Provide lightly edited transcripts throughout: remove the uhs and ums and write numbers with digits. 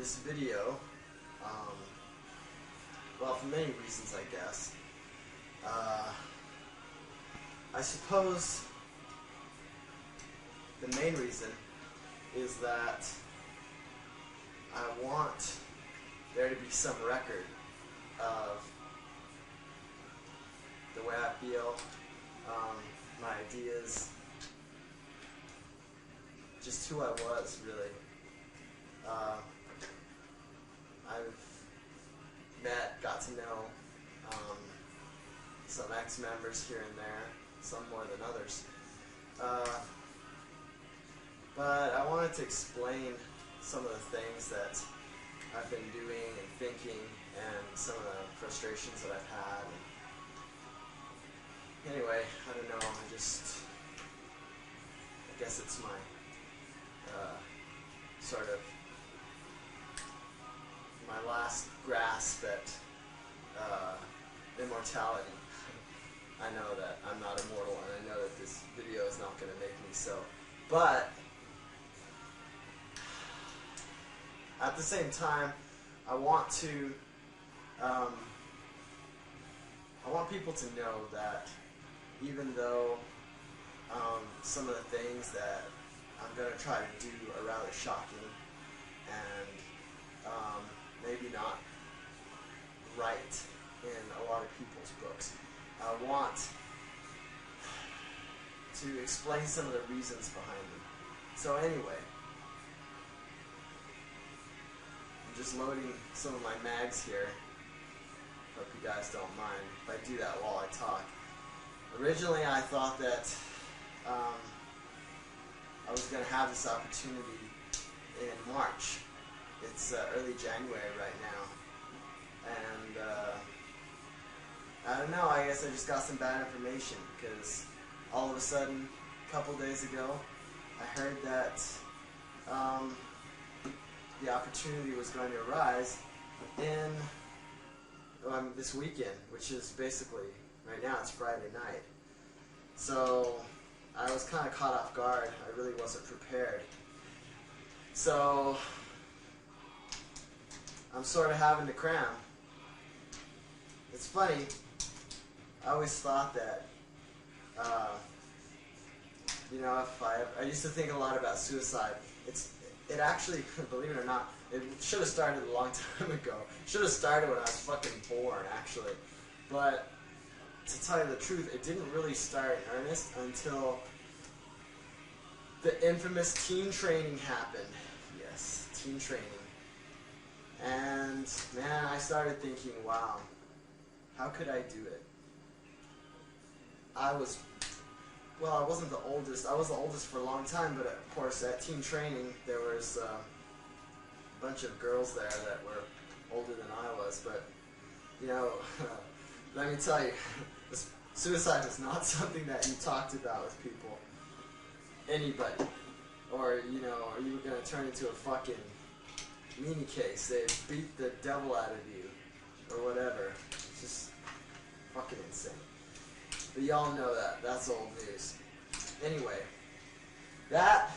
this video, well, for many reasons, I guess. I suppose the main reason is that I want there to be some record of the way I feel, my ideas, just who I was, really. I've got to know some ex-members here and there, some more than others. But I wanted to explain some of the things that I've been doing and thinking, and some of the frustrations that I've had. And anyway, I don't know, I guess it's my sort of my last grasp at immortality. I know that I'm not immortal, and I know that this video is not going to make me so. But at the same time, I want people to know that even though some of the things that I'm going to try to do are rather shocking and maybe not right in a lot of people's books, I want to explain some of the reasons behind them. So anyway, I'm just loading some of my mags here. Hope you guys don't mind if I do that while I talk. Originally, I thought that I was going to have this opportunity in March. It's early January right now, and I don't know, I guess I just got some bad information, because all of a sudden, a couple days ago, I heard that the opportunity was going to arise in this weekend, which is basically, right now it's Friday night. So I was kind of caught off guard. I really wasn't prepared. So I'm sort of having to cram. It's funny, I always thought that, you know, if I used to think a lot about suicide. It actually, believe it or not, it should have started a long time ago. It should have started when I was fucking born, actually. But to tell you the truth, it didn't really start in earnest until the infamous teen training happened. Yes, teen training. And man, I started thinking, wow, how could I do it? I wasn't the oldest. I was the oldest for a long time, but of course at teen training there was a bunch of girls there that were older than I was. But you know, let me tell you, suicide is not something that you talked about with people, anybody, or you know, are you gonna turn into a fucking meanie case? They beat the devil out of you, or whatever. It's just fucking insane. But y'all know that. That's old news. Anyway, that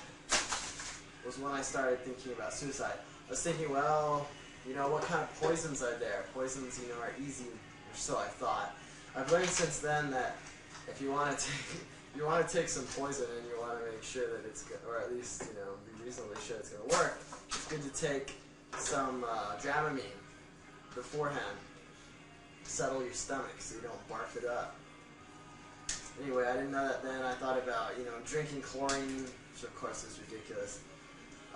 was when I started thinking about suicide. I was thinking, well, you know, what kind of poisons are there? Poisons, you know, are easy, or so I thought. I've learned since then that if you want to take some poison and you want to make sure that it's good, or at least, you know, be reasonably sure it's going to work, it's good to take some Dramamine beforehand. Settle your stomach so you don't barf it up. Anyway, I didn't know that then. I thought about, you know, drinking chlorine, which of course is ridiculous.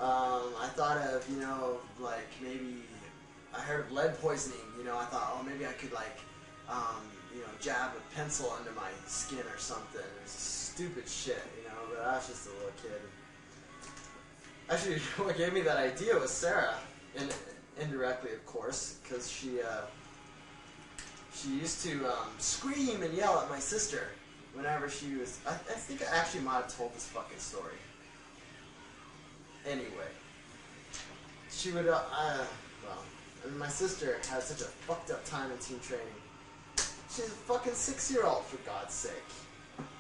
I thought of, you know, like maybe, I heard of lead poisoning, you know, I thought, oh, maybe I could like, you know, jab a pencil under my skin or something. It was stupid shit, you know, but I was just a little kid. Actually, what gave me that idea was Sarah, and indirectly, of course, because she used to scream and yell at my sister whenever she was, I think I actually might have told this fucking story. Anyway, she would, well, I mean, my sister had such a fucked up time in teen training. She's a fucking 6-year-old, for God's sake.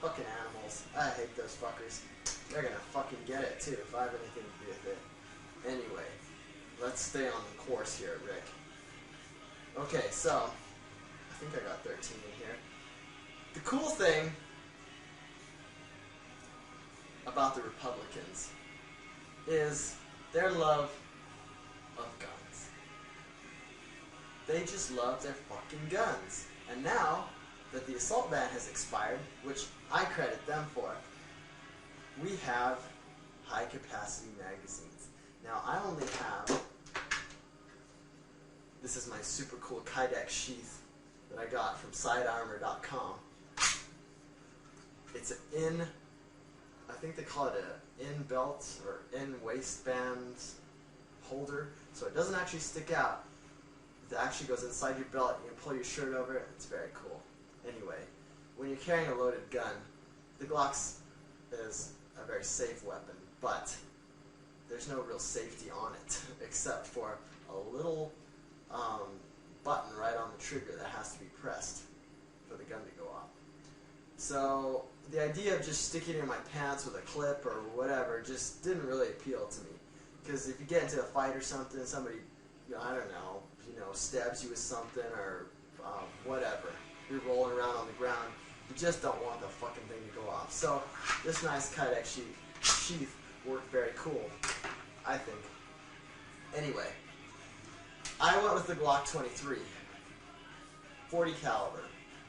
Fucking animals. I hate those fuckers. They're gonna fucking get it, too, if I have anything to do with it. Anyway, let's stay on the course here, Rick. Okay, so I think I got 13 in here. The cool thing about the Republicans is their love of guns. They just love their fucking guns. And now that the assault ban has expired, which I credit them for, we have high capacity magazines. Now I only have, this is my super cool Kydex sheath that I got from sidearmor.com. It's an I think they call it a in-belt or in-waistband holder, so it doesn't actually stick out. It actually goes inside your belt. You can pull your shirt over it. It's very cool. Anyway, when you're carrying a loaded gun, the Glock is a very safe weapon, but there's no real safety on it except for a little button right on the trigger that has to be pressed for the gun to go off. So the idea of just sticking it in my pants with a clip or whatever just didn't really appeal to me. Because if you get into a fight or something, somebody, I don't know, stabs you with something or whatever, you're rolling around on the ground, you just don't want the fucking thing to go off. So this nice Kydex sheath worked very cool, I think. Anyway, I went with the Glock 23, 40 caliber.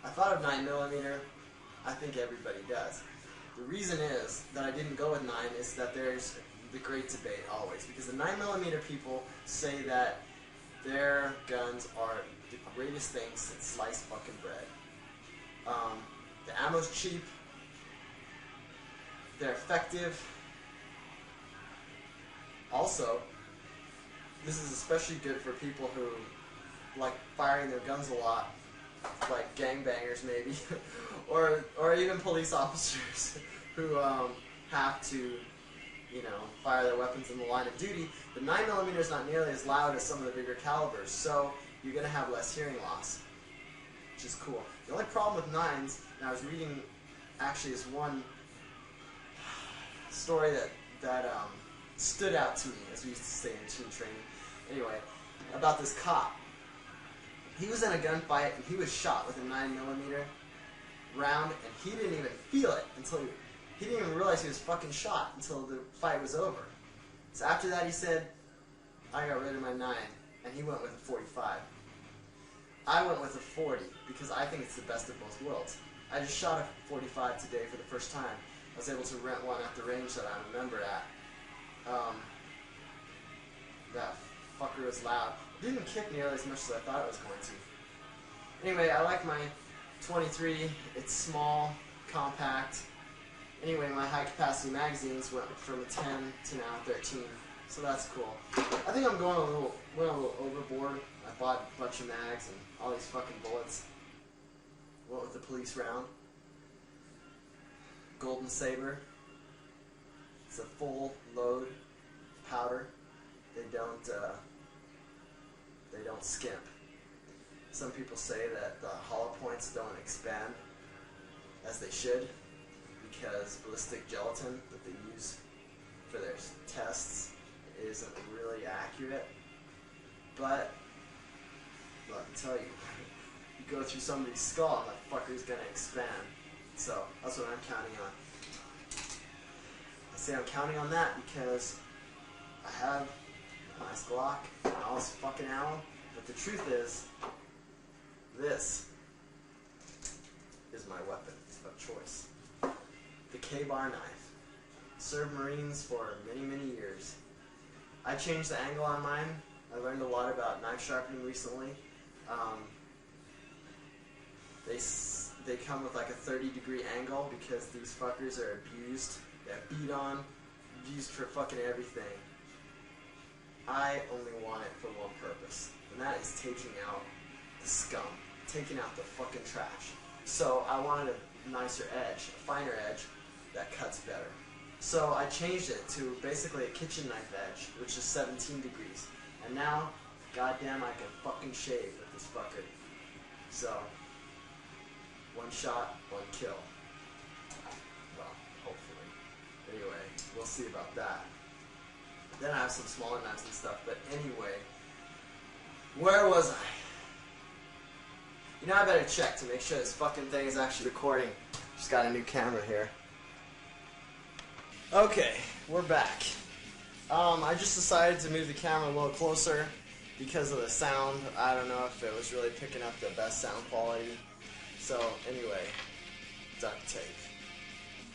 I thought of 9mm. I think everybody does. The reason is that I didn't go with 9 is that there's the great debate always, because the 9mm people say that their guns are the greatest thing since sliced fucking bread. The ammo's cheap, they're effective. Also, this is especially good for people who like firing their guns a lot, like gangbangers maybe, or even police officers who have to, fire their weapons in the line of duty. The 9mm is not nearly as loud as some of the bigger calibers, so you're going to have less hearing loss, which is cool. The only problem with 9s, and I was reading actually this one story that stood out to me, as we used to say in teen training, anyway, about this cop. He was in a gunfight and he was shot with a 9mm round, and he didn't even feel it until he didn't even realize he was fucking shot until the fight was over. So after that he said, I got rid of my 9, and he went with a 45. I went with a 40 because I think it's the best of both worlds. I just shot a 45 today for the first time. I was able to rent one at the range that I'm a member at. That fucker was loud. It didn't kick nearly as much as I thought it was going to. Anyway, I like my 23. It's small, compact. Anyway, my high capacity magazines went from a 10 to now 13, so that's cool. I think I'm went a little overboard. I bought a bunch of mags and all these fucking bullets. Went with the police round. Golden Saber. It's a full load powder. They don't skimp. Some people say that the hollow points don't expand as they should, because ballistic gelatin that they use for their tests isn't really accurate. But let me tell you, you go through somebody's skull and that fucker's gonna expand. So that's what I'm counting on. I say I'm counting on that because I have a nice Glock and all this fucking ammo, but the truth is, this is my weapon of choice. The K-bar knife. Served Marines for many, many years. I changed the angle on mine. I learned a lot about knife sharpening recently. They come with like a 30-degree angle because these fuckers are abused. They're beat on, used for fucking everything. I only want it for one purpose, and that is taking out the scum, taking out the fucking trash. So I wanted a nicer edge, a finer edge that cuts better. So I changed it to basically a kitchen knife edge, which is 17 degrees. And now, goddamn, I can fucking shave with this fucker. So, one shot, one kill. Well, hopefully. Anyway, we'll see about that. Then I have some smaller knives and stuff. But anyway, where was I? You know, I better check to make sure this fucking thing is actually recording. Just got a new camera here. Okay, we're back. I just decided to move the camera a little closer because of the sound. I don't know if it was really picking up the best sound quality. So, anyway, duct tape.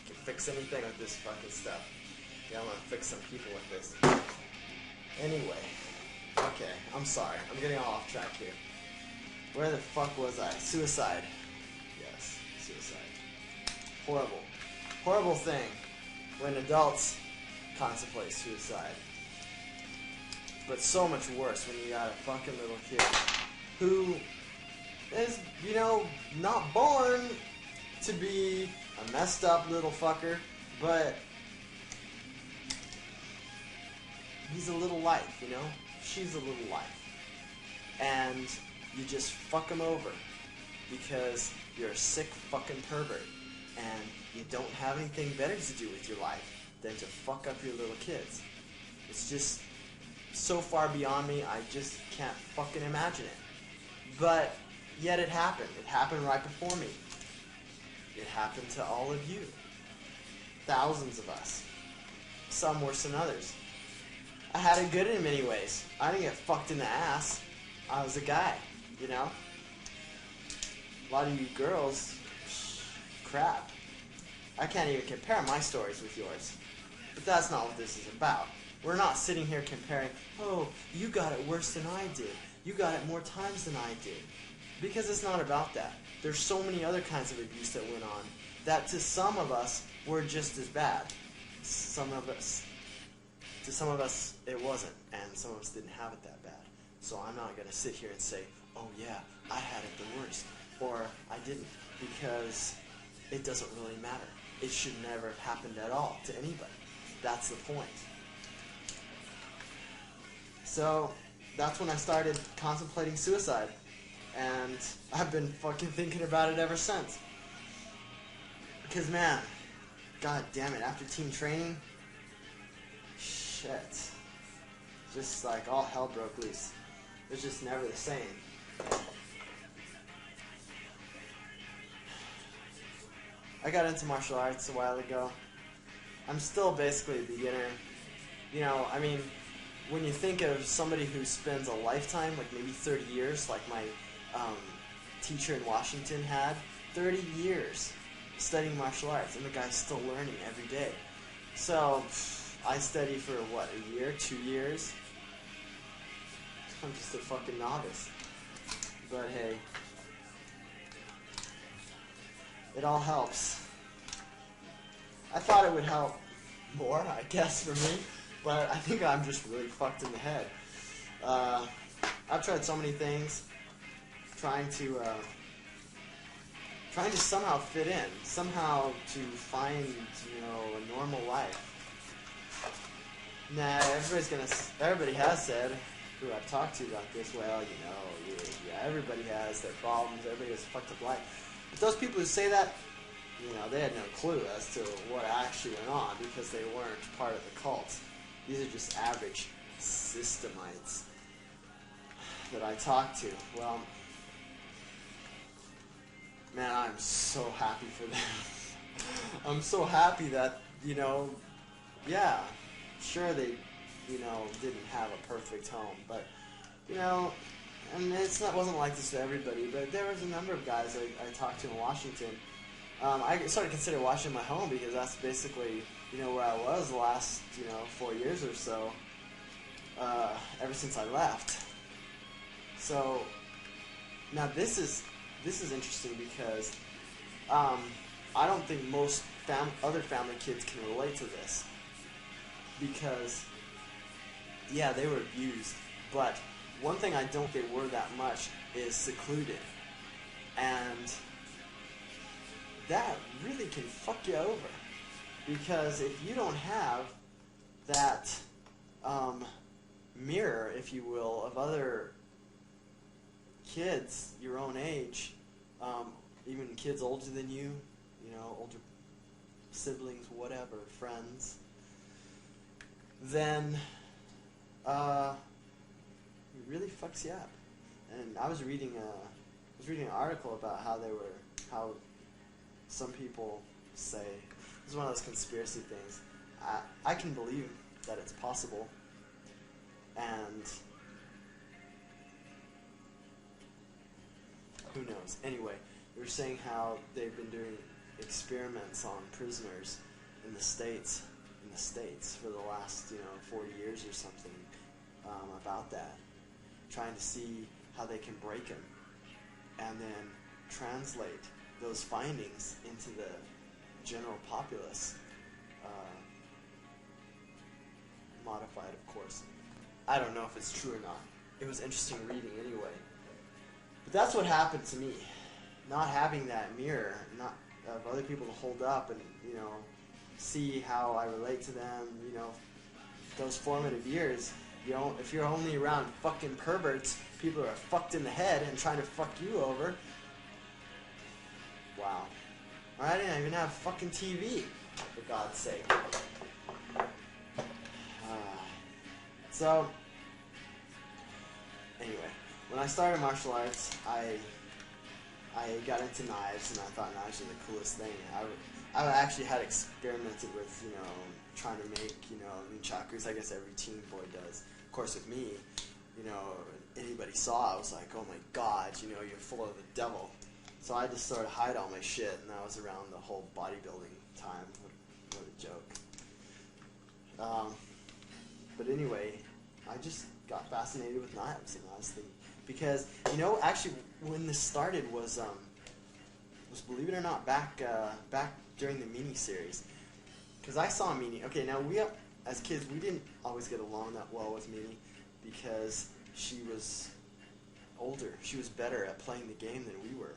Can fix anything with this fucking stuff. Yeah, I'm gonna fix some people with this. Anyway, okay, I'm sorry. I'm getting all off track here. Where the fuck was I? Suicide. Yes, suicide. Horrible. Horrible thing when adults contemplate suicide. But so much worse when you got a fucking little kid who is, you know, not born to be a messed up little fucker, but he's a little life, you know? She's a little life. And you just fuck him over because you're a sick fucking pervert and you don't have anything better to do with your life than to fuck up your little kids. It's just so far beyond me, I just can't fucking imagine it. But yet it happened. It happened right before me. It happened to all of you. Thousands of us. Some worse than others. I had it good in many ways. I didn't get fucked in the ass. I was a guy, you know? A lot of you girls, crap. I can't even compare my stories with yours. But that's not what this is about. We're not sitting here comparing, oh, you got it worse than I did. You got it more times than I did. Because it's not about that. There's so many other kinds of abuse that went on that to some of us were just as bad. To some of us it wasn't, and some of us didn't have it that bad. So I'm not going to sit here and say, oh yeah, I had it the worst, or I didn't, because it doesn't really matter. It should never have happened at all to anybody. That's the point. So that's when I started contemplating suicide, and I've been fucking thinking about it ever since. Because man, god damn it, after team training, shit, just like all hell broke loose. It's just never the same. I got into martial arts a while ago. I'm still basically a beginner. You know, I mean, when you think of somebody who spends a lifetime, like maybe 30 years, like my teacher in Washington had, 30 years studying martial arts, and the guy's still learning every day. So, I studied for, what, a year, 2 years? I'm just a fucking novice. But hey, it all helps. I thought it would help more, I guess, for me, but I think I'm just really fucked in the head. I've tried so many things, trying to somehow fit in, somehow to find, you know, a normal life. Nah, everybody has said, who I've talked to about this, well, you know, yeah, everybody has their problems, everybody has a fucked up life. But those people who say that, you know, they had no clue as to what actually went on because they weren't part of the cult. These are just average systemites that I talk to. Well, man, I'm so happy for them. I'm so happy that, you know, yeah, sure they, you know, didn't have a perfect home, but, you know, and wasn't like this to everybody, but there was a number of guys I talked to in Washington. I started considering Washington my home because that's basically, you know, where I was the last, you know, 4 years or so, ever since I left. So, now this is interesting because I don't think most other family kids can relate to this because, yeah, they were abused, but one thing I don't think they were that much is secluded, and that really can fuck you over, because if you don't have that mirror, if you will, of other kids your own age, even kids older than you, you know, older siblings, whatever, friends, then it really fucks you up. And I was reading an article about how some people say, this is one of those conspiracy things. I can believe that it's possible, and who knows? Anyway, they were saying how they've been doing experiments on prisoners in the States for the last 40 years or something, about that, trying to see how they can break them and then translate those findings into the general populace, modified, of course. I don't know if it's true or not. It was interesting reading anyway. But that's what happened to me. Not having that mirror, not of other people to hold up and see how I relate to them. Those formative years. If you're only around fucking perverts, people who are fucked in the head and trying to fuck you over. Wow. I didn't even have fucking TV, for God's sake. So, anyway, when I started martial arts, I got into knives, and I thought knives were the coolest thing. I actually had experimented with, trying to make, nunchakus. I guess every teen boy does. Of course, with me, anybody saw, I was like, oh my God, you're full of the devil. So I just started to hide all my shit, and that was around the whole bodybuilding time. What a joke. But anyway, I just got fascinated with knives, and I was thinking, because, actually, when this started was believe it or not, back during the mini-series. Because I saw Mini. Okay, now as kids, we didn't always get along that well with Mini, because she was older. She was better at playing the game than we were.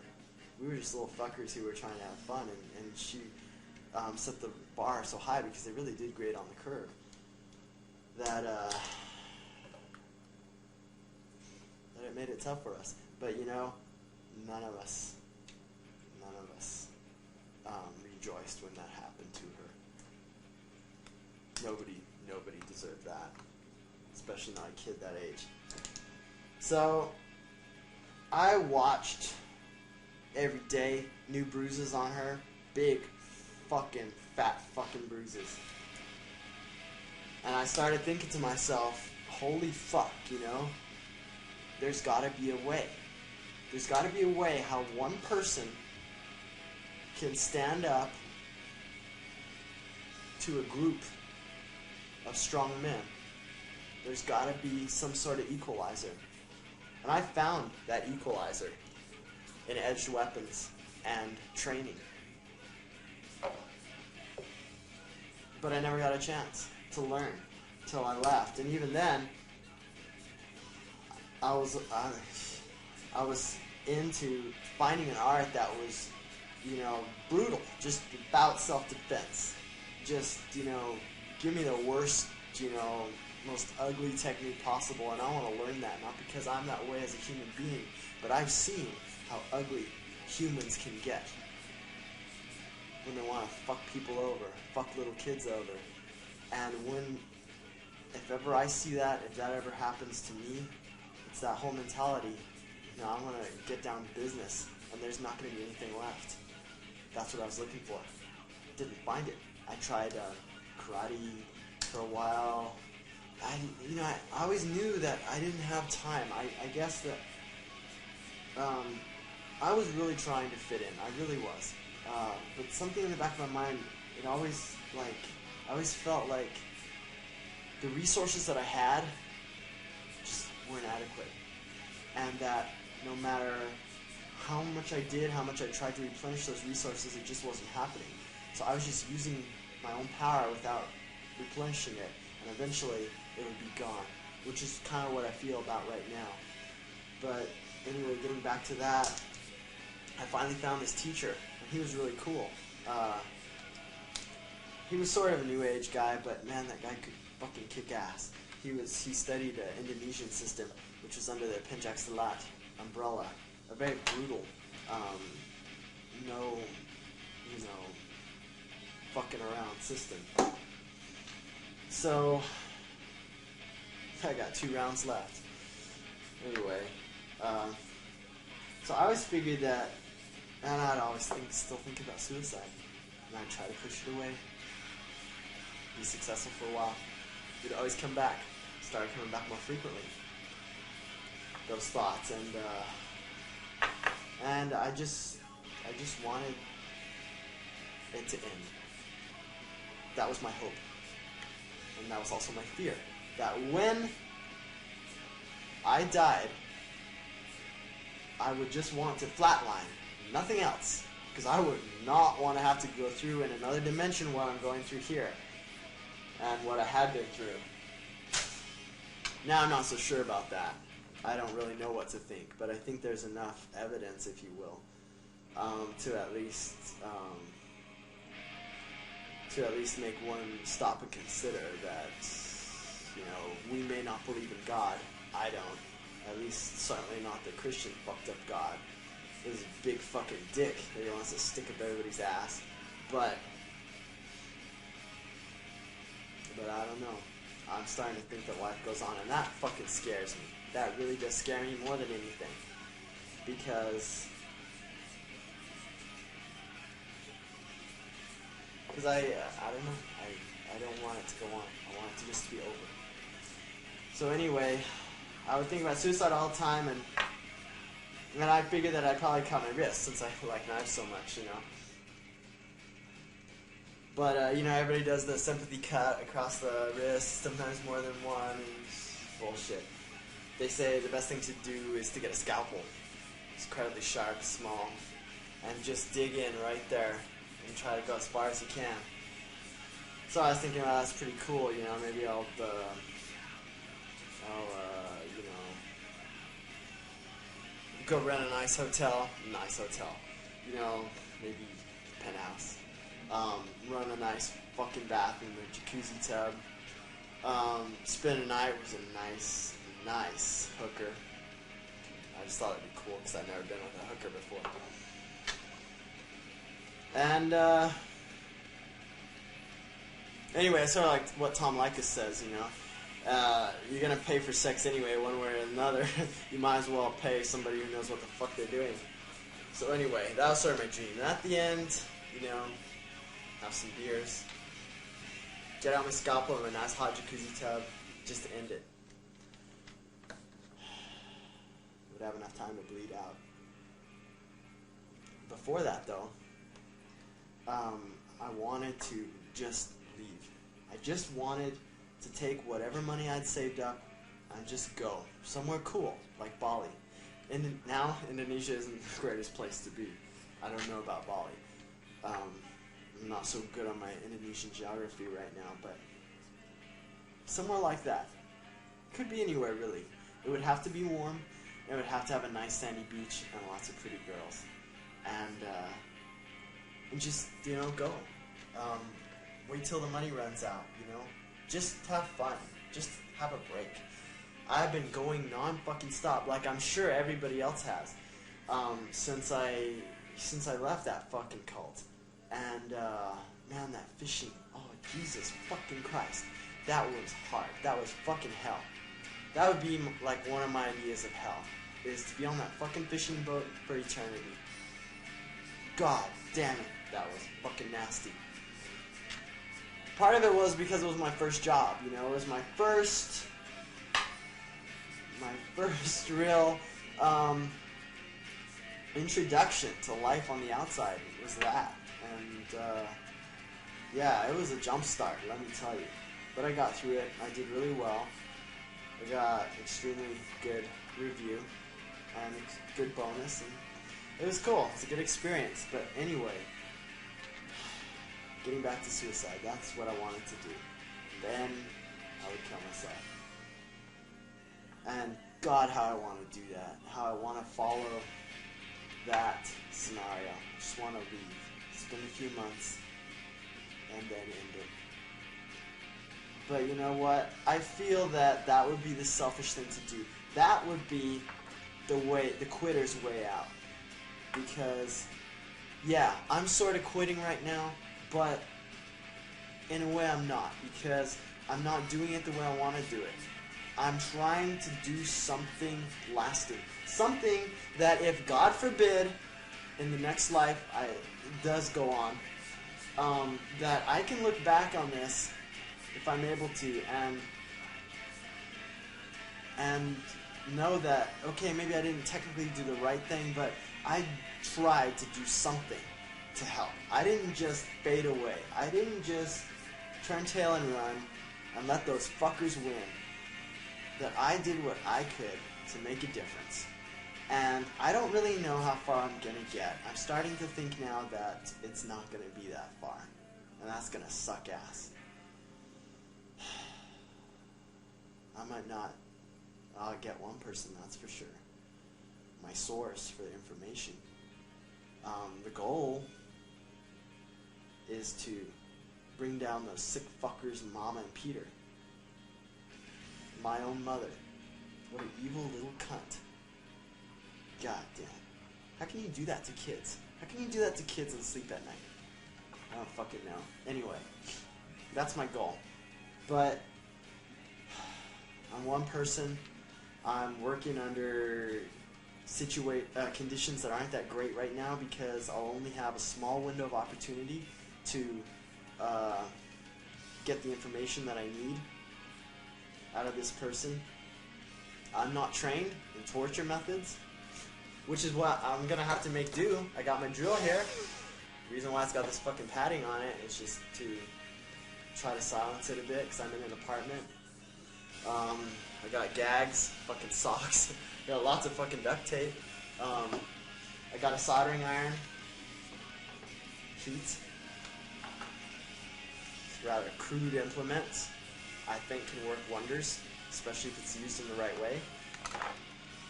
We were just little fuckers who were trying to have fun, and she set the bar so high because they really did great on the curve. That it made it tough for us. But none of us rejoiced when that happened to her. Nobody deserved that, especially not a kid that age. So I watched every day, new bruises on her, big fucking fat fucking bruises. And I started thinking to myself, holy fuck, there's gotta be a way. There's gotta be a way how one person can stand up to a group of strong men. There's gotta be some sort of equalizer. And I found that equalizer in edged weapons and training. But I never got a chance to learn till I left. And even then, I was into finding an art that was, brutal, just about self-defense. Just, give me the worst, most ugly technique possible, and I want to learn that, not because I'm that way as a human being, but I've seen how ugly humans can get when they want to fuck people over, fuck little kids over. And if ever I see that, if that ever happens to me, it's that whole mentality, I'm going to get down to business, and there's not going to be anything left. That's what I was looking for. Didn't find it. I tried karate for a while. I always knew that I didn't have time. I guess that I was really trying to fit in. I really was. But something in the back of my mind, I always felt like the resources that I had just weren't adequate. And that no matter how much I did, how much I tried to replenish those resources, it just wasn't happening. So I was just using my own power without replenishing it, and eventually it would be gone, which is kind of what I feel about right now. But anyway, getting back to that, I finally found this teacher, and he was really cool. He was sort of a new age guy, but man, that guy could fucking kick ass. He studied the Indonesian system, which was under the Pencak Silat umbrella, a very brutal, no, fucking around system. So I got 2 rounds left. Anyway, so I always figured that, and I'd always still think about suicide, and I'd try to push it away, be successful for a while. It'd always come back, started coming back more frequently, those thoughts, and I just wanted it to end. That was my hope, and that was also my fear, that when I died, I would just want to flatline, nothing else, because I would not want to have to go through in another dimension what I'm going through here, and what I had been through. Now I'm not so sure about that. I don't really know what to think, but I think there's enough evidence, if you will, to at least make one stop and consider that, you know, we may not believe in God. I don't. At least certainly not the Christian fucked up God. This big fucking dick that he wants to stick up everybody's ass. But I don't know. I'm starting to think that life goes on, and that fucking scares me. That really does scare me more than anything. Because I don't know. I don't want it to go on. I want it to just be over. So anyway, I would think about suicide all the time, and I figured that I'd probably cut my wrist since I like knives so much, you know. But, you know, everybody does the sympathy cut across the wrist, sometimes more than one, and it's bullshit. They say the best thing to do is to get a scalpel. It's incredibly sharp, small, and just dig in right there and try to go as far as you can. So I was thinking, well, that's pretty cool, you know, maybe I'll you know, go rent a nice hotel, you know, maybe penthouse. Run a nice fucking bathroom with a jacuzzi tub. Spend a night with a nice hooker. I just thought it'd be cool because I've never been with a hooker before. And anyway, it's sort of like what Tom Likas says, you know. You're gonna pay for sex anyway, one way or another. You might as well pay somebody who knows what the fuck they're doing. So anyway, that was sort of my dream. And at the end, you know, have some beers, get out my scalpel in a nice hot jacuzzi tub, just to end it. Would have enough time to bleed out. Before that, though, I wanted to just leave. I just wanted to take whatever money I'd saved up and just go somewhere cool, like Bali. Now, Indonesia isn't the greatest place to be. I don't know about Bali. I'm not so good on my Indonesian geography right now, but somewhere like that. Could be anywhere, really. It would have to be warm. It would have to have a nice sandy beach and lots of pretty girls. And just, you know, go. Wait till the money runs out, you know. Just have fun. Just have a break. I've been going non-fucking stop, like I'm sure everybody else has, since I left that fucking cult. And, man, that fishing, oh, Jesus fucking Christ. That was hard. That was fucking hell. That would be, like, one of my ideas of hell, is to be on that fucking fishing boat for eternity. God damn it. That was fucking nasty. Part of it was because it was my first job, you know. It was my first real, introduction to life on the outside. It was that. And, yeah, it was a jump start, let me tell you. But I got through it. I did really well. I got extremely good review and good bonus. And it was cool. It's a good experience. But anyway, getting back to suicide, that's what I wanted to do. Then I would kill myself. And God, how I want to do that. How I want to follow that scenario. I just want to leave. Spend a few months and then end it. But you know what? I feel that that would be the selfish thing to do. That would be the quitter's way out. Because, yeah, I'm sort of quitting right now, but in a way I'm not. Because I'm not doing it the way I want to do it. I'm trying to do something lasting. Something that if, God forbid, in the next life it does go on, that I can look back on this, if I'm able to, and know that, okay, maybe I didn't technically do the right thing, but I tried to do something to help. I didn't just fade away. I didn't just turn tail and run and let those fuckers win. That I did what I could to make a difference. And I don't really know how far I'm going to get. I'm starting to think now that it's not going to be that far. And that's going to suck ass. I might not. I'll get one person, that's for sure. My source for the information. The goal is to bring down those sick fuckers, Mama and Peter. My own mother. What an evil little cunt. God damn. How can you do that to kids? How can you do that to kids and sleep at night? I don't fucking know. Anyway, that's my goal. But I'm one person. I'm working under conditions that aren't that great right now because I'll only have a small window of opportunity to get the information that I need out of this person. I'm not trained in torture methods, which is what I'm going to have to make do. I got my drill here. The reason why it's got this fucking padding on it is just to try to silence it a bit because I'm in an apartment. I got gags, fucking socks, I got lots of fucking duct tape. I got a soldering iron. Sheets. It's rather crude implements. I think can work wonders, especially if it's used in the right way.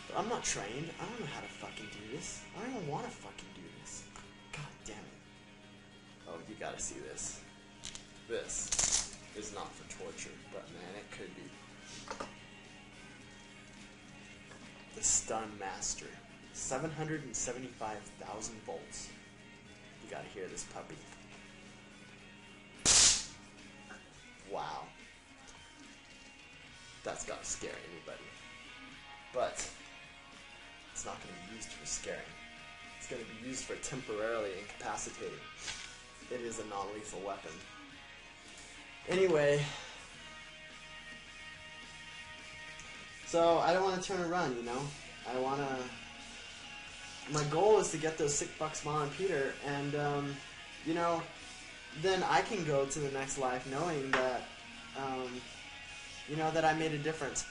But I'm not trained. I don't know how to fucking do this. I don't even want to fucking do this. God damn it. Oh, you gotta see this. This is not for torture, but man, it could be. The Stun Master. 775,000 volts. You gotta hear this puppy. Wow. That's gotta scare anybody. But it's not gonna be used for scaring. It's gonna be used for temporarily incapacitating. It is a non-lethal weapon. Anyway, so I don't want to turn and run, you know? I want to... My goal is to get those sick fucks, Mom and Peter, and, you know, then I can go to the next life knowing that, you know, that I made a difference.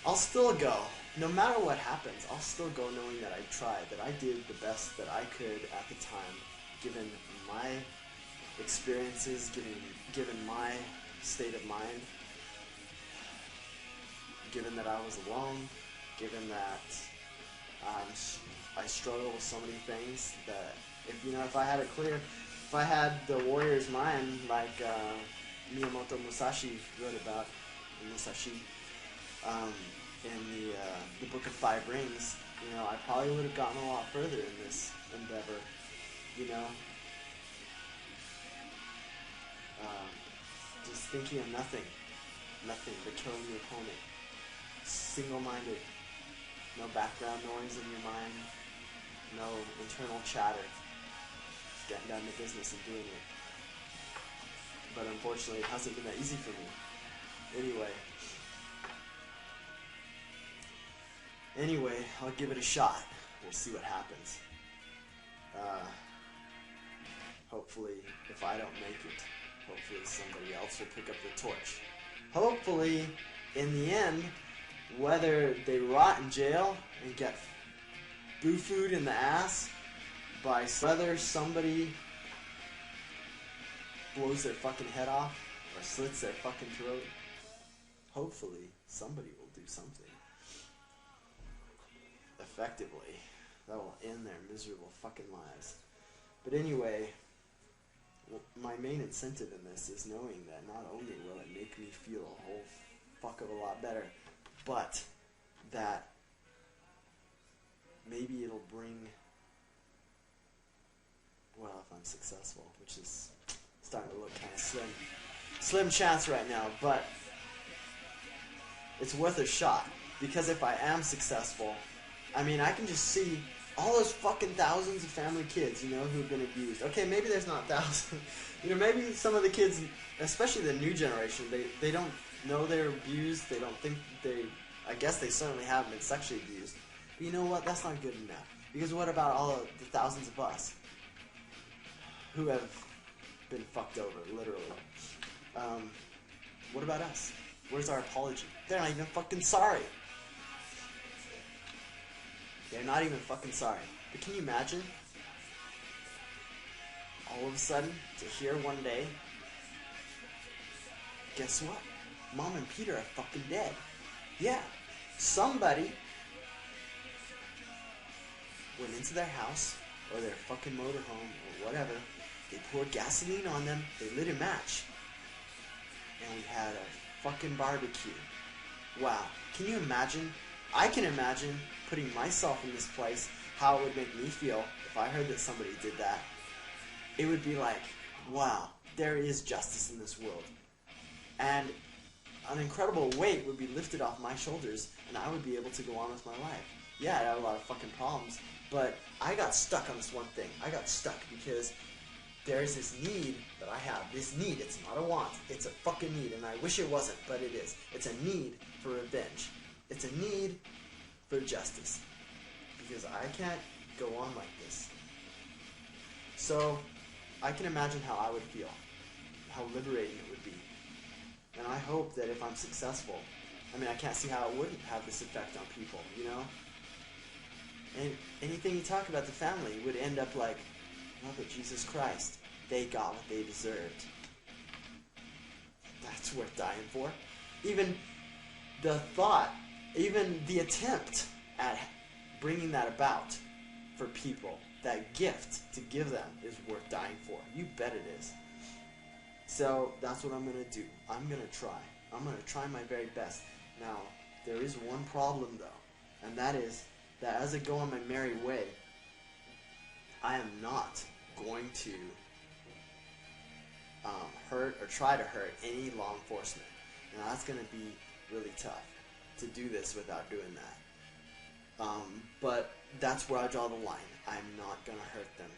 I'll still go. No matter what happens, I'll still go knowing that I tried, that I did the best that I could at the time, given my experiences, given my state of mind, given that I was alone, given that I struggle with so many things that if I had it clear, if I had the warrior's mind like Miyamoto Musashi wrote about in Musashi in the Book of Five Rings, you know, I probably would have gotten a lot further in this endeavor, you know. Just thinking of nothing but killing your opponent. Single-minded. No background noise in your mind. No internal chatter. Just getting down to business and doing it. But unfortunately, it hasn't been that easy for me. Anyway, I'll give it a shot. We'll see what happens. Hopefully, if I don't make it, hopefully somebody else will pick up the torch. Hopefully, in the end, whether they rot in jail and get boo-fooed in the ass by whether somebody blows their fucking head off or slits their fucking throat, hopefully somebody will do something effectively that will end their miserable fucking lives. But anyway, my main incentive in this is knowing that not only will it make me feel a whole fuck of a lot better, but that maybe it'll bring, well, if I'm successful, which is starting to look kind of slim chance right now, but it's worth a shot. Because if I am successful, I mean, I can just see all those fucking thousands of family kids, you know, who've been abused. Okay, maybe there's not thousands. You know, maybe some of the kids, especially the new generation, they don't know they're abused. They don't think I guess they certainly haven't been sexually abused. But you know what? That's not good enough. Because what about all of the thousands of us who have been fucked over, literally? What about us? Where's our apology? They're not even fucking sorry. They're not even fucking sorry. But can you imagine? All of a sudden, to hear one day, guess what? Mom and Peter are fucking dead. Yeah, somebody went into their house or their fucking motorhome or whatever. They poured gasoline on them. They lit a match. And we had a fucking barbecue. Wow. Can you imagine? I can imagine putting myself in this place, how it would make me feel if I heard that somebody did that. It would be like, wow, there is justice in this world. And an incredible weight would be lifted off my shoulders, and I would be able to go on with my life. Yeah, I had a lot of fucking problems, but I got stuck on this one thing. I got stuck because there's this need that I have. This need, it's not a want, it's a fucking need, and I wish it wasn't, but it is. It's a need for revenge. It's a need for justice. Because I can't go on like this. So, I can imagine how I would feel. How liberating it would be. And I hope that if I'm successful, I mean, I can't see how it wouldn't have this effect on people, you know? And anything you talk about the family would end up like, oh, but Jesus Christ, they got what they deserved. That's worth dying for. Even the thought, even the attempt at bringing that about for people, that gift to give them, is worth dying for. You bet it is. So that's what I'm going to do. I'm going to try. I'm going to try my very best. Now, there is one problem though, and that is that as I go on my merry way, I am not going to hurt or try to hurt any law enforcement. Now that's going to be really tough to do this without doing that. But that's where I draw the line. I'm not going to hurt them.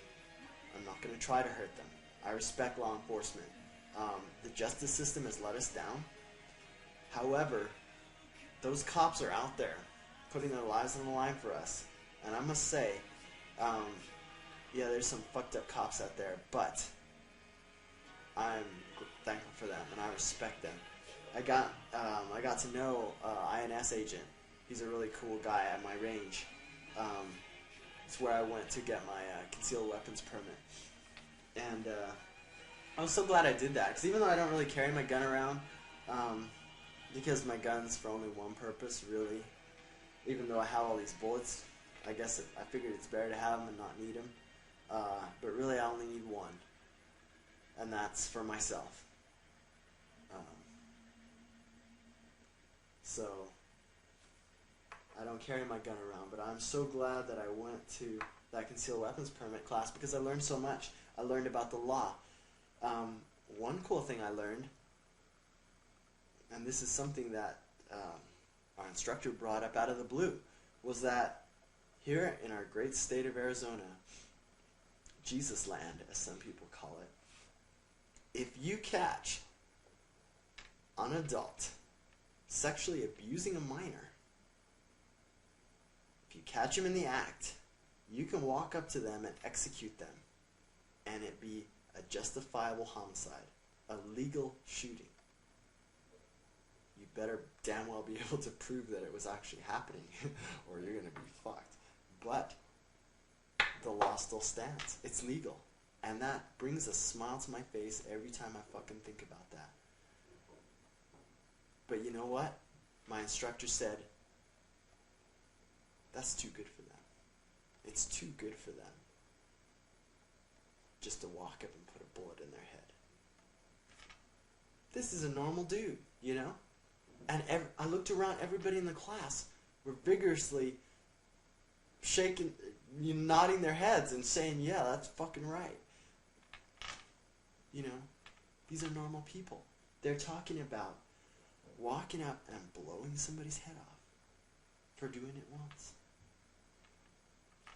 I'm not going to try to hurt them. I respect law enforcement. The justice system has let us down. However, those cops are out there putting their lives on the line for us. And I must say, yeah, there's some fucked up cops out there, but I'm thankful for them and I respect them. I got to know INS agent. He's a really cool guy at my range. It's where I went to get my concealed weapons permit. And I was so glad I did that, because even though I don't really carry my gun around, because my gun's for only one purpose, really, even though I have all these bullets, I guess I figured it's better to have them and not need them. But really I only need one, and that's for myself. So I don't carry my gun around, but I'm so glad that I went to that concealed weapons permit class, because I learned so much. I learned about the law. One cool thing I learned, and this is something that our instructor brought up out of the blue, was that here in our great state of Arizona, Jesus land, as some people call it, if you catch an adult sexually abusing a minor, if you catch them in the act, you can walk up to them and execute them, and it be a justifiable homicide, a legal shooting. You better damn well be able to prove that it was actually happening, or you're going to be fucked. But the law still stands. It's legal. And that brings a smile to my face every time I fucking think about that. But you know what? My instructor said, that's too good for them. It's too good for them just to walk up and put a bullet in their head. This is a normal dude, you know? And I looked around, everybody in the class were vigorously shaking, nodding their heads and saying, yeah, that's fucking right. You know, these are normal people. They're talking about walking up and I'm blowing somebody's head off for doing it once.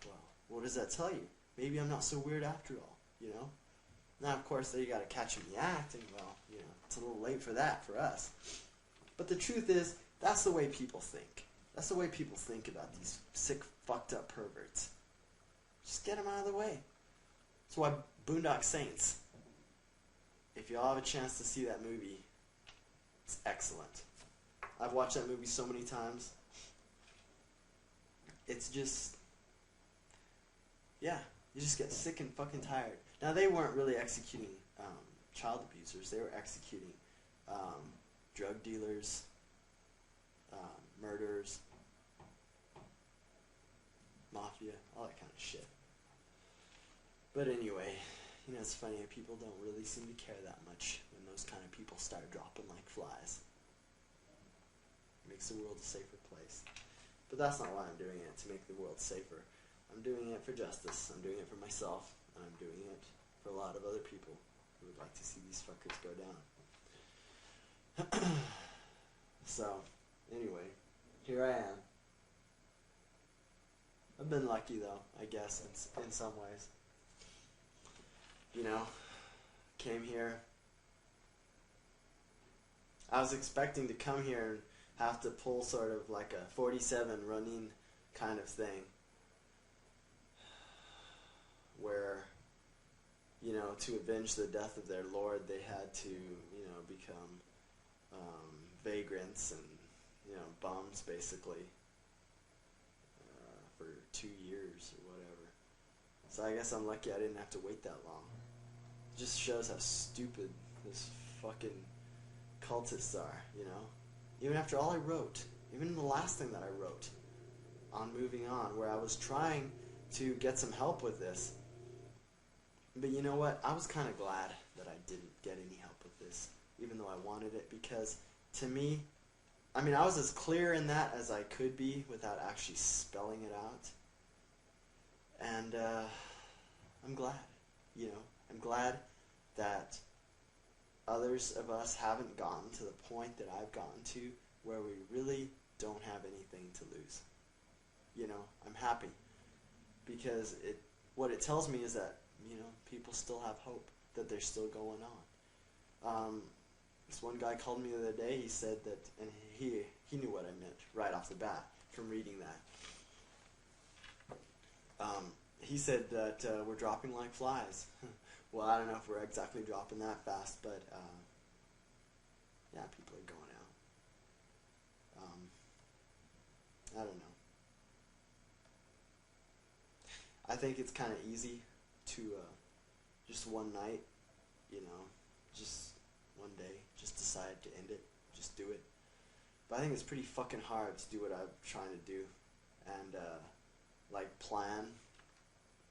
Well, what does that tell you? Maybe I'm not so weird after all, you know? Now, of course, there you gotta catch 'em in the act, and, well, you know, it's a little late for that for us. But the truth is, that's the way people think. That's the way people think about these sick, fucked up perverts. Just get them out of the way. That's why Boondock Saints, if y'all have a chance to see that movie, it's excellent. I've watched that movie so many times. It's just, yeah, you just get sick and fucking tired. Now, they weren't really executing child abusers. They were executing drug dealers, murderers, mafia, all that kind of shit. But anyway, you know, it's funny how people don't really seem to care that much when those kind of people start dropping like flies. It makes the world a safer place. But that's not why I'm doing it, to make the world safer. I'm doing it for justice. I'm doing it for myself. And I'm doing it for a lot of other people who would like to see these fuckers go down. So, anyway, here I am. I've been lucky, though, I guess, in some ways. You know, came here. I was expecting to come here and have to pull sort of like a 47 Ronin kind of thing, where, you know, to avenge the death of their lord, they had to, you know, become vagrants and, you know, bums, basically, for 2 years or whatever. So I guess I'm lucky I didn't have to wait that long. It just shows how stupid this fucking cultists are, you know? Even after all I wrote, even the last thing that I wrote on Moving On, where I was trying to get some help with this. But you know what? I was kind of glad that I didn't get any help with this, even though I wanted it, because to me, I mean, I was as clear in that as I could be without actually spelling it out. And I'm glad, you know, I'm glad that others of us haven't gotten to the point that I've gotten to where we really don't have anything to lose. You know, I'm happy because what it tells me is that, you know, people still have hope, that they're still going on. This one guy called me the other day, he said that, and he knew what I meant right off the bat from reading that. He said that we're dropping like flies. Well, I don't know if we're exactly dropping that fast, but yeah, people are going out. I don't know. I think it's kind of easy to just one night, you know, just one day, just decide to end it, just do it. But I think it's pretty fucking hard to do what I'm trying to do and like plan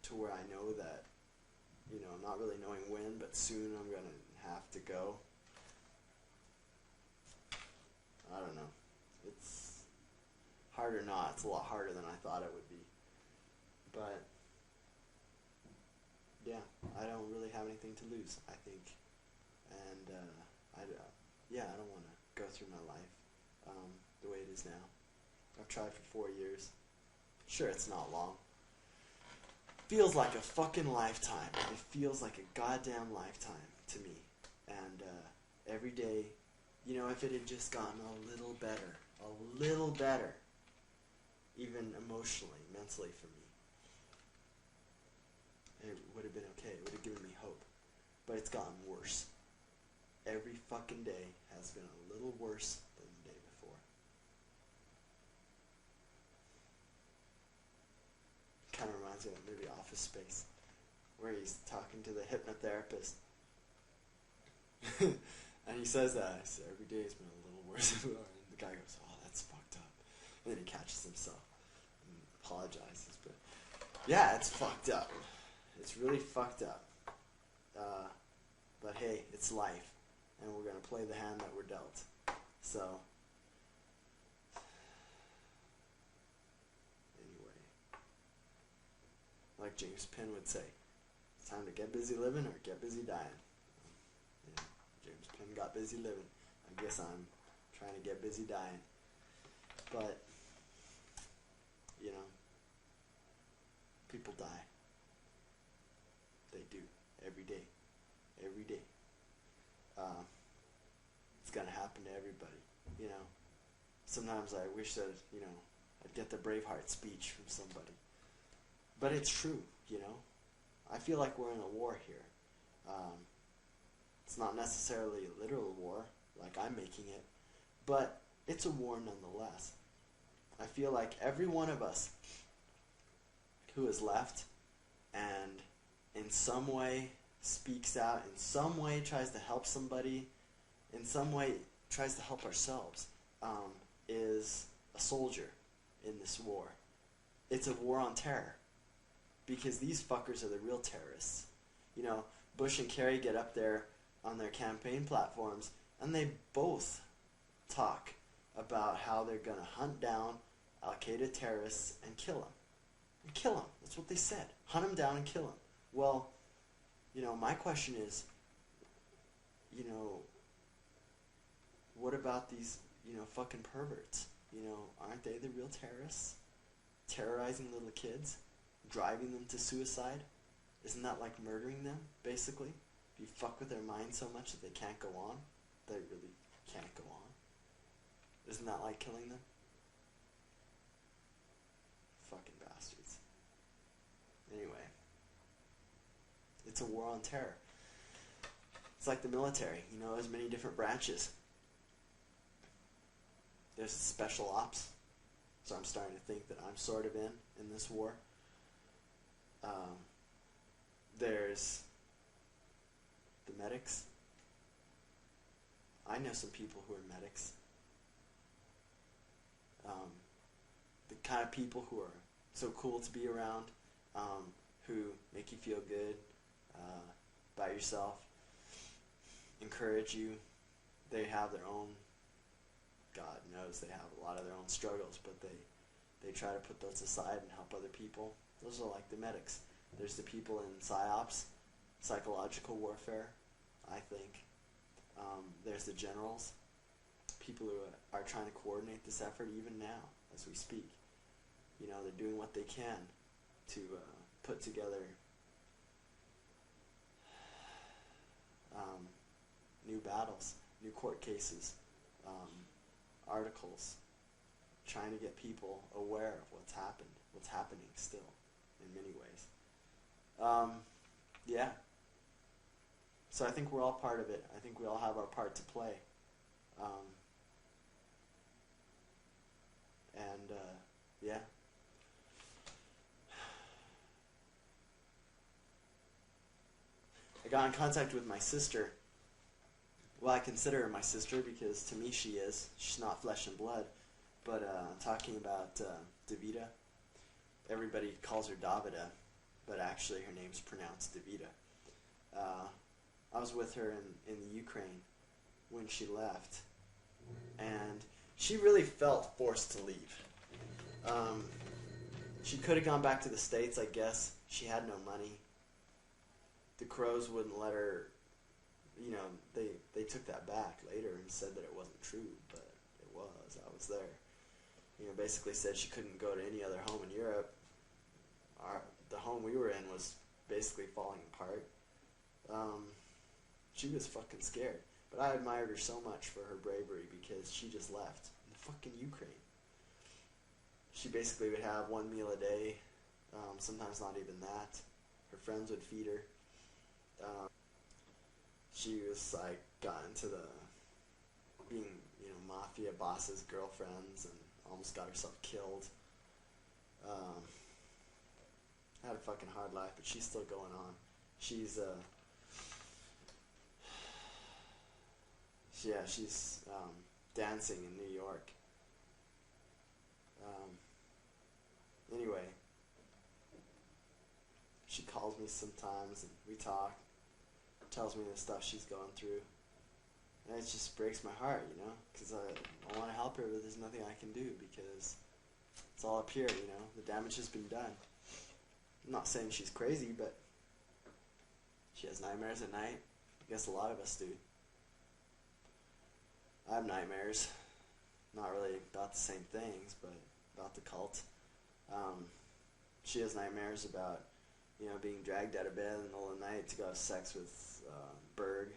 to where I know that, you know, not really knowing when, but soon I'm going to have to go. I don't know. It's hard or not. It's a lot harder than I thought it would be. But, yeah, I don't really have anything to lose, I think. And, I don't want to go through my life the way it is now. I've tried for 4 years. Sure, it's not long. Feels like a fucking lifetime. It feels like a goddamn lifetime to me. And every day, you know, if it had just gotten a little better, even emotionally, mentally for me, it would have been okay. It would have given me hope. But it's gotten worse. Every fucking day has been a little worse than the day before. Kind of reminds me of that movie Office Space, where he's talking to the hypnotherapist. And he says that. He says, every day has been a little worse than before. And the guy goes, oh, that's fucked up. And then he catches himself and apologizes. But yeah, it's fucked up. It's really fucked up. But hey, it's life. And we're going to play the hand that we're dealt. So, anyway. Like James Penn would say, it's time to get busy living or get busy dying. Yeah, James Penn got busy living. I guess I'm trying to get busy dying. But, you know, people die. They do. Every day. Every day. It's gonna happen to everybody, you know. Sometimes I wish that, you know, I'd get the Braveheart speech from somebody. But it's true, you know. I feel like we're in a war here. It's not necessarily a literal war, like I'm making it, but it's a war nonetheless. I feel like every one of us who is left and in some way speaks out, in some way tries to help somebody, in some way tries to help ourselves, is a soldier in this war. It's a war on terror. Because these fuckers are the real terrorists. You know, Bush and Kerry get up there on their campaign platforms and they both talk about how they're going to hunt down Al-Qaeda terrorists and kill them. And kill them. That's what they said. Hunt them down and kill them. Well, you know, my question is, you know, what about these, you know, fucking perverts? You know, aren't they the real terrorists? Terrorizing little kids? Driving them to suicide? Isn't that like murdering them, basically? If you fuck with their mind so much that they can't go on, they really can't go on. Isn't that like killing them? Fucking bastards. Anyway. It's a war on terror. It's like the military, you know, there's many different branches. There's special ops, so I'm starting to think that I'm sort of in this war. There's the medics. I know some people who are medics. The kind of people who are so cool to be around, who make you feel good about yourself, encourage you. They have their own, God knows they have a lot of their own struggles, but they try to put those aside and help other people. Those are like the medics. There's the people in PsyOps, psychological warfare, I think. There's the generals, people who are trying to coordinate this effort even now as we speak. You know, they're doing what they can to put together new battles, new court cases, articles, trying to get people aware of what's happening still in many ways. Yeah. So I think we're all part of it. I think we all have our part to play. Yeah. I got in contact with my sister. Well, I consider her my sister because to me she is. She's not flesh and blood. But I'm talking about Davida. Everybody calls her Davida, but actually her name's pronounced Davida. I was with her in the Ukraine when she left, and she really felt forced to leave. She could have gone back to the States, I guess. She had no money. The Crows wouldn't let her, you know, they took that back later and said that it wasn't true, but it was. I was there. You know, basically said she couldn't go to any other home in Europe. The home we were in was basically falling apart. She was fucking scared. But I admired her so much for her bravery because she just left in the fucking Ukraine. She basically would have one meal a day, sometimes not even that. Her friends would feed her. She was like got into the being, you know, mafia bosses' girlfriends and almost got herself killed. Had a fucking hard life, but she's still going on. She's dancing in New York. Anyway, she calls me sometimes and we talk. Tells me the stuff she's going through. And it just breaks my heart, you know, because I want to help her, but there's nothing I can do because it's all up here, you know. The damage has been done. I'm not saying she's crazy, but she has nightmares at night. I guess a lot of us do. I have nightmares. not really about the same things, but about the cult. She has nightmares about, being dragged out of bed in the middle of the night to go have sex with Berg.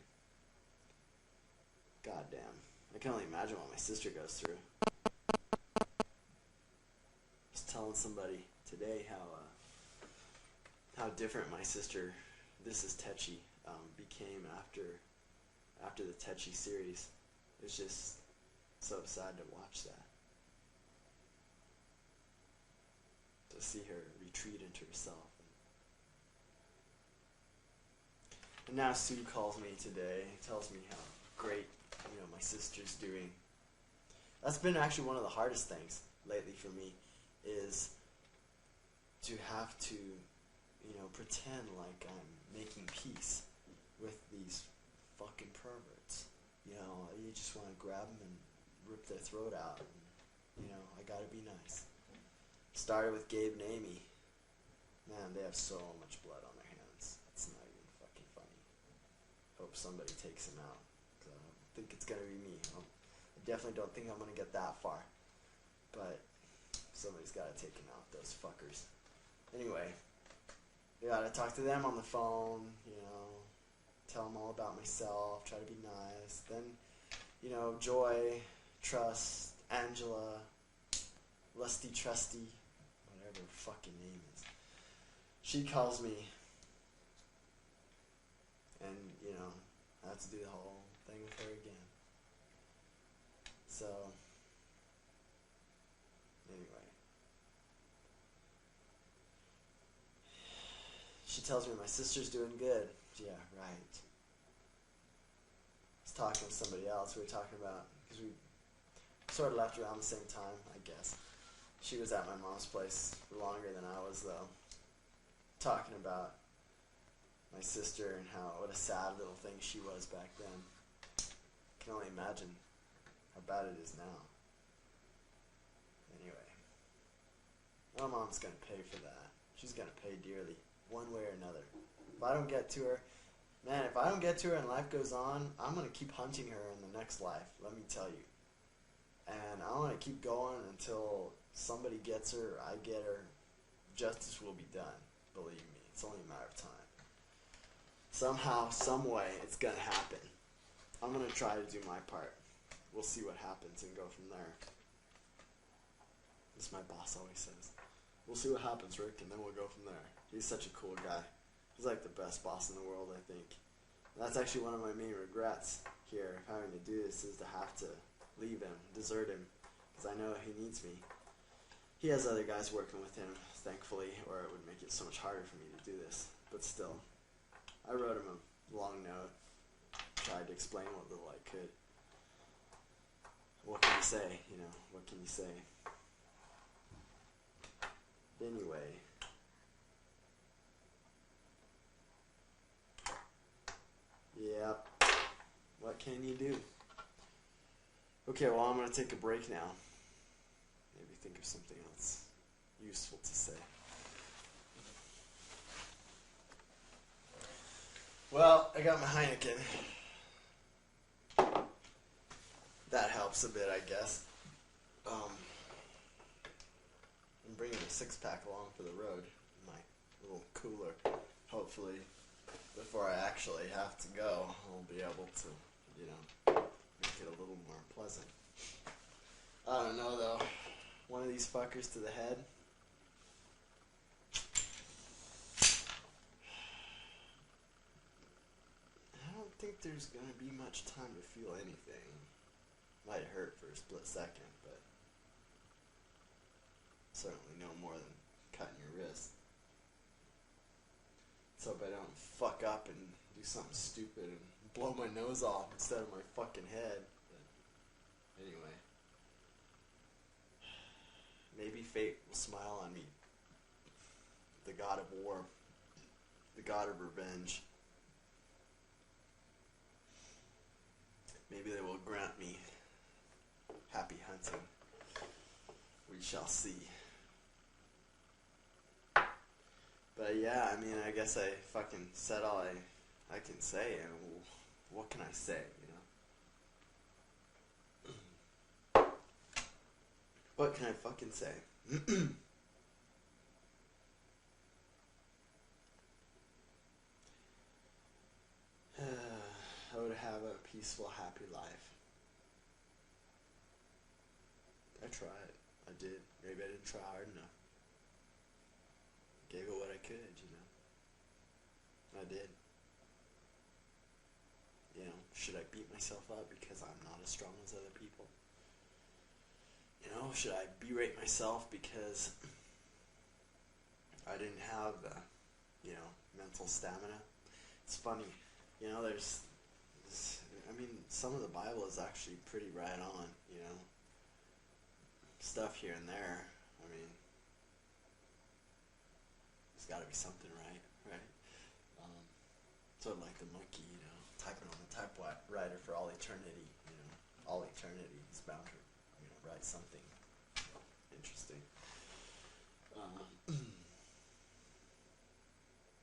God damn. I can only imagine what my sister goes through. I was telling somebody today how different my sister, This Is Tetchy, became after the Tetchy series. It's just so sad to watch that. To see her retreat into herself. And now Sue calls me today, tells me how great, my sister's doing. That's been actually one of the hardest things lately for me, is to have to, pretend like I'm making peace with these fucking perverts. You just want to grab them and rip their throat out. And, I gotta be nice. Started with Gabe and Amy. Man, they have so much blood on their hands. It's not even fucking funny. Hope somebody takes them out. Cause I don't think it's gonna be me. I definitely don't think I'm gonna get that far. But somebody's gotta take them out, those fuckers. Anyway, you gotta talk to them on the phone, tell them all about myself, try to be nice. Then, Joy, Trust, Angela, Lusty Trusty, whatever her fucking name is. She calls me, and, I have to do the whole thing with her again. So, anyway. She tells me my sister's doing good. Yeah, right. I was talking to somebody else. We were talking about, because we sort of left around the same time, I guess. She was at my mom's place longer than I was, though. Talking about my sister and what a sad little thing she was back then. I can only imagine how bad it is now. Anyway. My mom's going to pay for that. She's going to pay dearly, one way or another. If I don't get to her, and life goes on, I'm going to keep hunting her in the next life, let me tell you. And I'm going to keep going until somebody gets her, I get her. Justice will be done, believe me. It's only a matter of time. Somehow, some way, it's going to happen. I'm going to try to do my part. We'll see what happens and go from there. As my boss always says. We'll see what happens, Rick, and then we'll go from there. He's such a cool guy. He's like the best boss in the world, I think. And that's actually one of my main regrets here, having to do this, is to have to leave him, desert him, because I know he needs me. He has other guys working with him, thankfully, or it would make it so much harder for me to do this. But still, I wrote him a long note, tried to explain what little I could. What can you say, what can you say? Anyway. Yep. What can you do? Okay, well, I'm going to take a break now. Maybe think of something else useful to say. Well, I got my Heineken. That helps a bit, I guess. I'm bringing a six-pack along for the road. My little cooler. Hopefully, before I actually have to go, I'll be able to, make it a little more pleasant. I don't know, though. One of these fuckers to the head. I don't think there's gonna be much time to feel anything. Might hurt for a split second, but certainly no more than cutting your wrist. Let's hope I don't fuck up and do something stupid and blow my nose off instead of my fucking head. But anyway. Maybe fate will smile on me. The god of war. The god of revenge. Maybe they will grant me happy hunting. We shall see. But yeah, I guess I fucking said all I can say, and what can I say, What can I fucking say? I would have a peaceful, happy life. I tried. I did. Maybe I didn't try hard enough. Gave it what I could, you know. I did. You know, should I beat myself up because I'm not as strong as other people? You know, should I berate myself because I didn't have the, you know, mental stamina? It's funny. You know, there's I mean, some of the Bible is actually pretty right on, you know. Stuff here and there. I mean, there's got to be something right? Sort of like the monkey, you know, typing on the typewriter for all eternity, you know. All eternity is bound to, you know, write something interesting.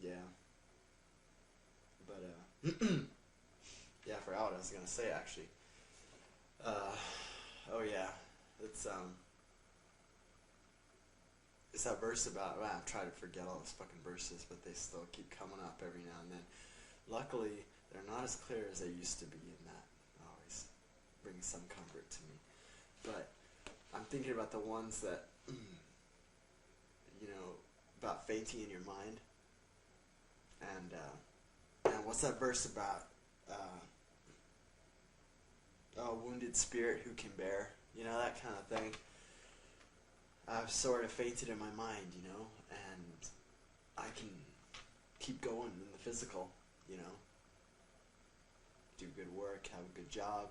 Yeah. But, yeah, I forgot what I was going to say, actually. Oh, yeah. It's that verse about, well, I'm trying to forget all those fucking verses, but they still keep coming up every now and then. Luckily, they're not as clear as they used to be, and that always brings some comfort to me. But I'm thinking about the ones that, you know, about fainting in your mind. And what's that verse about? Wounded spirit who can bear, you know, that kind of thing. I've sort of fainted in my mind, you know, and I can keep going in the physical, you know, do good work, have a good job,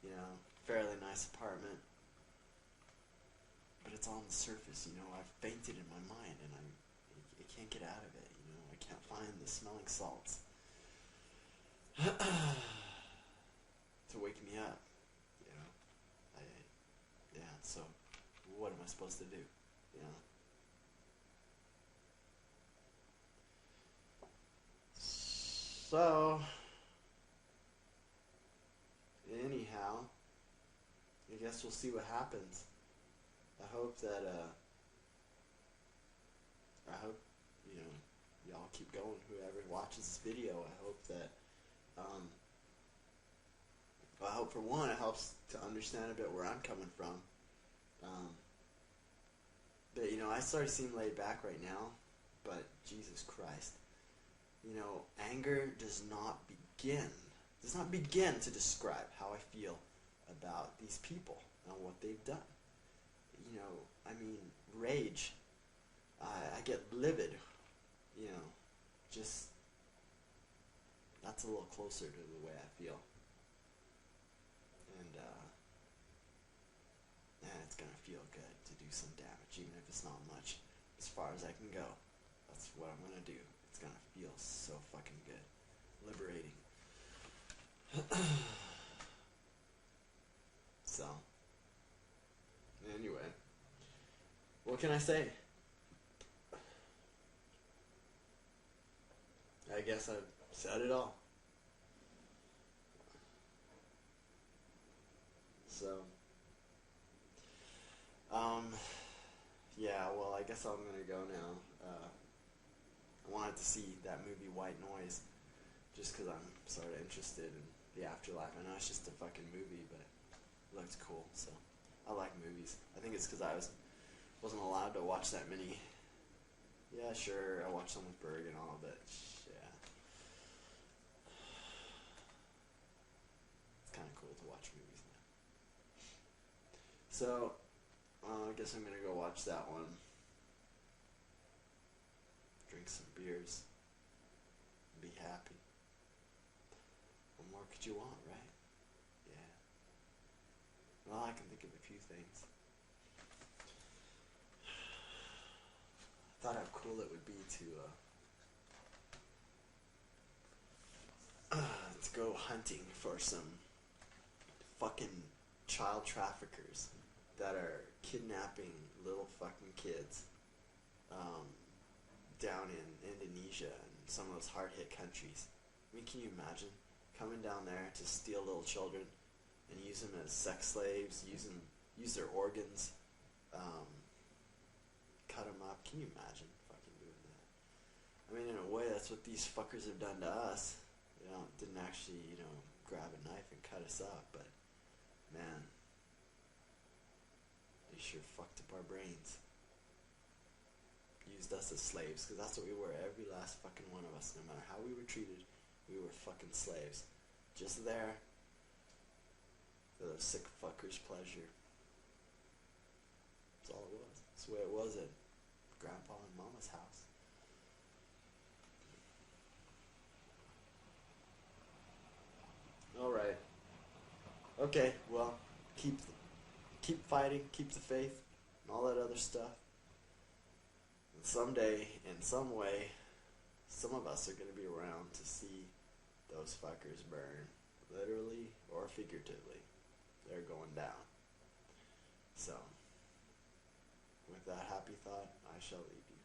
you know, fairly nice apartment, but it's on the surface, you know. I've fainted in my mind, and I can't get out of it, you know. I can't find the smelling salts to wake me up, you know. So what am I supposed to do, you know? So, anyhow, I guess we'll see what happens. I hope, you know, y'all keep going. Whoever watches this video, I hope that, I hope for one, it helps to understand a bit where I'm coming from. But, you know, I sort of seem laid back right now, but Jesus Christ. You know, anger does not begin to describe how I feel about these people and what they've done. You know, I mean, rage. I get livid, you know, just, that's a little closer to the way I feel. And it's gonna feel good to do some damage, even if it's not much. As far as I can go, that's what I'm gonna do. It's gonna feel so fucking good, liberating. So, anyway, what can I say? I guess I've said it all. So, yeah, well, I guess I'm gonna go now. I wanted to see that movie White Noise, just because I'm sort of interested in the afterlife. I know it's just a fucking movie, but it looked cool, so I like movies. I think it's because I wasn't allowed to watch that many. Yeah, sure, I watched some with Berg and all, but yeah. It's kind of cool to watch movies now. So, I guess I'm gonna go watch that one. Drink some beers. Be happy. What more could you want, right? Yeah. Well, I can think of a few things. I thought how cool it would be to go hunting for some fucking child traffickers that are kidnapping little fucking kids down in Indonesia and some of those hard-hit countries. I mean, can you imagine coming down there to steal little children and use them as sex slaves, use their organs, cut them up. Can you imagine fucking doing that? I mean, in a way, that's what these fuckers have done to us. You know, didn't actually, grab a knife and cut us up, but man, they sure fucked up our brains. Used us as slaves, because that's what we were. Every last fucking one of us, no matter how we were treated, we were fucking slaves. Just there for those sick fuckers' pleasure. That's all it was. That's the way it was at Grandpa and Mama's house. Alright. Okay, well, keep fighting, keep the faith, and all that other stuff. And someday, in some way, some of us are going to be around to see those fuckers burn, literally or figuratively. They're going down. So, with that happy thought, I shall leave you.